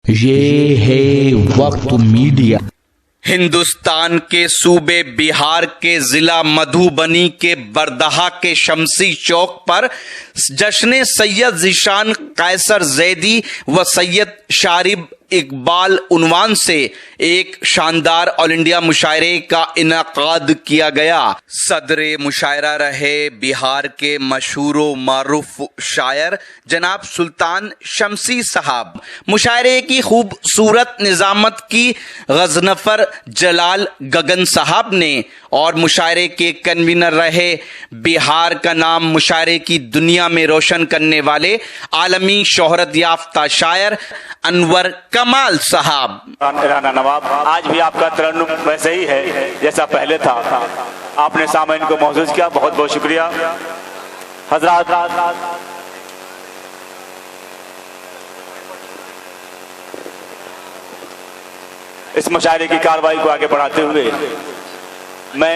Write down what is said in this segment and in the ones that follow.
ये है वक्त मीडिया। हिंदुस्तान के सूबे बिहार के जिला मधुबनी के बरदहा के शमसी चौक पर जश्न सैयद ज़ीशान कैसर जैदी व सैयद शारिब इकबाल उन्वान से एक शानदार ऑल इंडिया मुशायरे का इनाकाद किया गया। सदरे मुशायरा रहे बिहार के मशहूर मारूफ शायर जनाब सुल्तान शमसी साहब। मुशायरे की खूबसूरत निजामत की गजनफर जलाल गगन साहब ने और मुशायरे के कन्वीनर रहे बिहार का नाम मुशायरे की दुनिया में रोशन करने वाले आलमी शोहरत याफ्ता शायर अनवर कमाल साहब। राना नवाब, आज भी आपका तरन्नुम वैसे ही है जैसा पहले था। आपने सामईन को महसूस किया, बहुत बहुत शुक्रिया। हजरात, इस मुशायरे की कार्रवाई को आगे बढ़ाते हुए मैं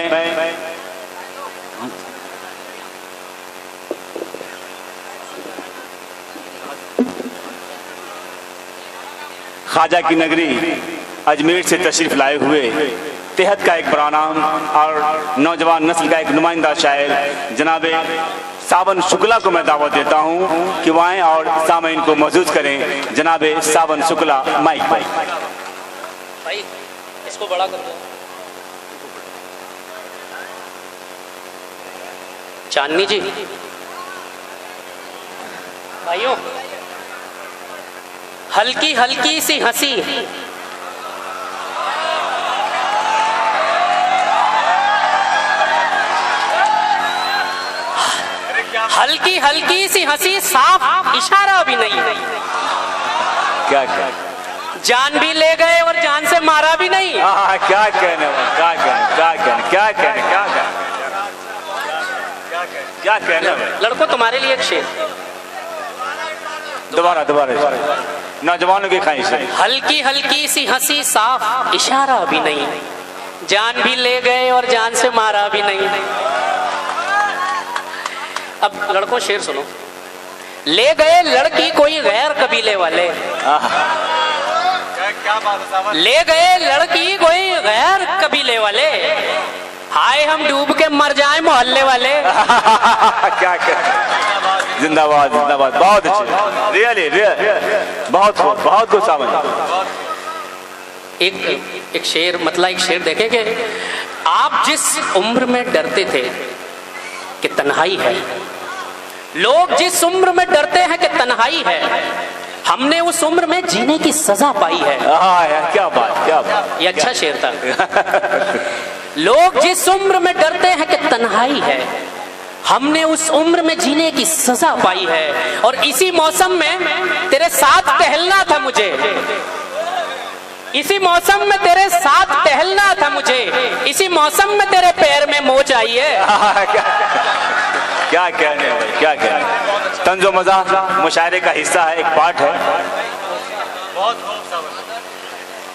ख्वाजा की नगरी अजमेर से तशरीफ लाए हुए तिहत का एक बड़ा नाम और नौजवान नस्ल का एक नुमाइंदा शायर जनाबे सावन शुक्ला को मैं दावत देता हूं कि वह आएं और सामईन को महसूस करें। जनाबे सावन शुक्ला, माइक भाई इसको बड़ा कर दो। चांदनी जी, भाइयों, हल्की हल्की सी हंसी, हल्की हल्की सी हंसी, साफ इशारा भी नहीं। क्या जान भी ले गए और जान से मारा भी नहीं। क्या कहने लड़कों, तुम्हारे लिए एक शेर। दोबारा नौजवानों की ख्वाहिश है। हल्की हल्की सी हंसी, साफ इशारा भी नहीं, जान भी ले गए और जान से मारा भी नहीं। अब लड़कों शेर सुनो। ले गए लड़की कोई गैर कबीले वाले, ले गए लड़की कोई गैर कबीले वाले, हाय हम डूब के मर जाए मोहल्ले वाले। क्या जिंदाबाद जिंदाबाद, बहुत अच्छे, रियली बहुत कुछ समझ। एक शेर, मतलब एक शेर देखेंगे। आप जिस उम्र में डरते थे कि तन्हाई है, लोग जिस उम्र में डरते हैं कि तन्हाई है, हमने उस उम्र में जीने की सजा पाई है। क्या बात। ये अच्छा शेर था। लोग जिस उम्र में डरते हैं कि तन्हाई है, हमने उस उम्र में जीने की सजा पाई है। और इसी मौसम में तेरे साथ टहलना था मुझे, इसी मौसम में तेरे साथ टहलना था मुझे, इसी मौसम में तेरे पैर में मोच आई है। क्या कहने भाई, क्या कहने। तंजो मज़ाह मुशायरे का हिस्सा है, एक पार्ट है।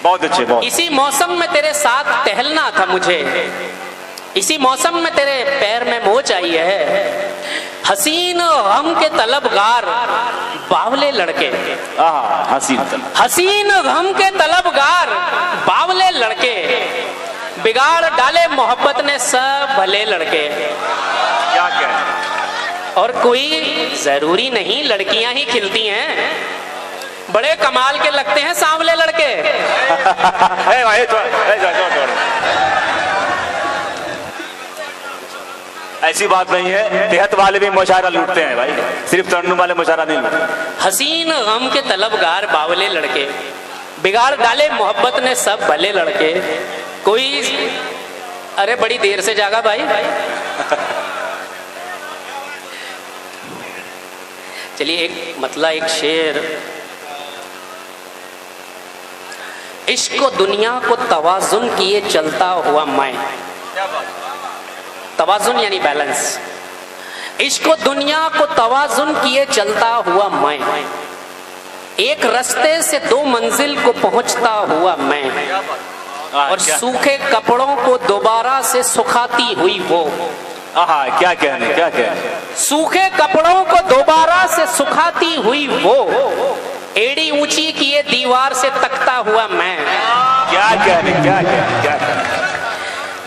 बहुत अच्छे, बहुत। इसी मौसम में तेरे साथ टहलना था मुझे, इसी मौसम में तेरे पैर में मोच आई है। हसीन गम के तलबगार बावले लड़के, हसीन गम के तलबगार बावले लड़के, बिगाड़ डाले मोहब्बत ने सब भले लड़के। क्या कहने। और कोई जरूरी नहीं लड़कियां ही खिलती हैं, बड़े कमाल के लगते हैं सांवले लड़के। ऐसी बात नहीं है, तिहत वाले भी मुशायरा लूटते हैं भाई, सिर्फ तरन्नुम वाले मुशायरा नहीं लूटते। हसीन गम के तलबगार बावले लड़के, बिगाड़ डाले मोहब्बत ने सब भले लड़के। कोई, अरे बड़ी देर से जागा भाई। चलिए एक शेर। इश्क को दुनिया को तवाजुन किए चलता हुआ मैं, तवाजुन यानी बैलेंस। इश्क को दुनिया को तवाजुन किए चलता हुआ मैं, एक रास्ते से दो मंजिल को पहुंचता हुआ मैं, और सूखे कपड़ों को दोबारा से सुखाती हुई वो। क्या कहने। सूखे कपड़ों को दोबारा से सुखाती हुई वो, एड़ी ऊंची किए दीवार से तकता हुआ मैं। क्या कह रहे, क्या कह रहे, क्या कह रहे?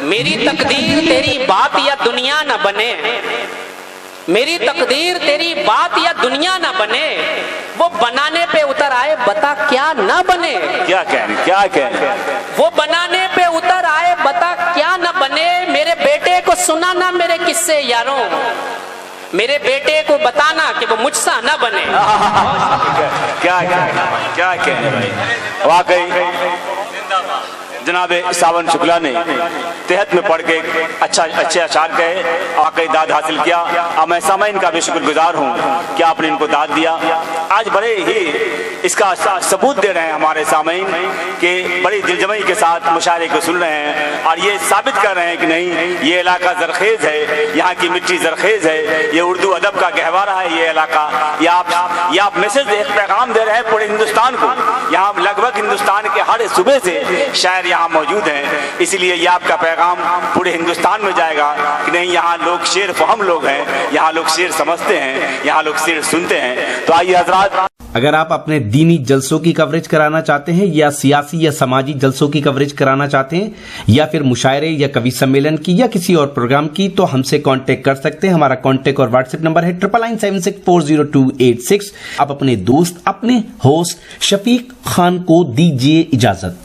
मेरी तकदीर तेरी बात या दुनिया न बने, मेरी तकदीर तेरी बात या दुनिया न बने, वो बनाने पे उतर आए बता क्या न बने। क्या कह रहे, क्या कह रहे? वो बनाने पे उतर आए बता क्या न बने। मेरे बेटे को सुना ना मेरे किस्से यारों, मेरे बेटे को बताना कि वो मुझसा न बने। क्या क्या कह रहे भाई, वाकई जनाब सावन शुक्ला ने तहत में पढ़ के अच्छे अशार कहे, वाकई दाद हासिल किया। अब मैं सामईन का भी शुक्रगुजार हूँ कि आपने इनको दाद दिया। आज बड़े ही इसका सबूत दे रहे हैं हमारे सामईन कि बड़ी दिलजमई के साथ मुशायरे को सुन रहे हैं और ये साबित कर रहे हैं कि नहीं, ये इलाका जरखेज है, यहाँ की मिट्टी जरखेज है, ये उर्दू अदब का गहवारा है ये इलाका। ये आप मैसेज एक पैगाम दे रहे हैं पूरे हिंदुस्तान को। यहाँ लगभग हिंदुस्तान के हर सूबे से शायर यहाँ मौजूद हैं, इसलिए ये आपका पैगाम पूरे हिंदुस्तान में जाएगा कि नहीं, यहाँ लोग शेर फहम लोग हैं, यहाँ लोग शेर समझते हैं, यहाँ लोग शेर सुनते हैं। तो आइए हजरात, अगर आप अपने दीनी जलसों की कवरेज कराना चाहते हैं या सियासी या समाजी जलसों की कवरेज कराना चाहते हैं या फिर मुशायरे या कवि सम्मेलन की या किसी और प्रोग्राम की, तो हमसे कांटेक्ट कर सकते हैं। हमारा कांटेक्ट और व्हाट्सएप नंबर है 9976400286। आप अपने दोस्त, अपने होस्ट शफीक खान को दीजिए इजाजत।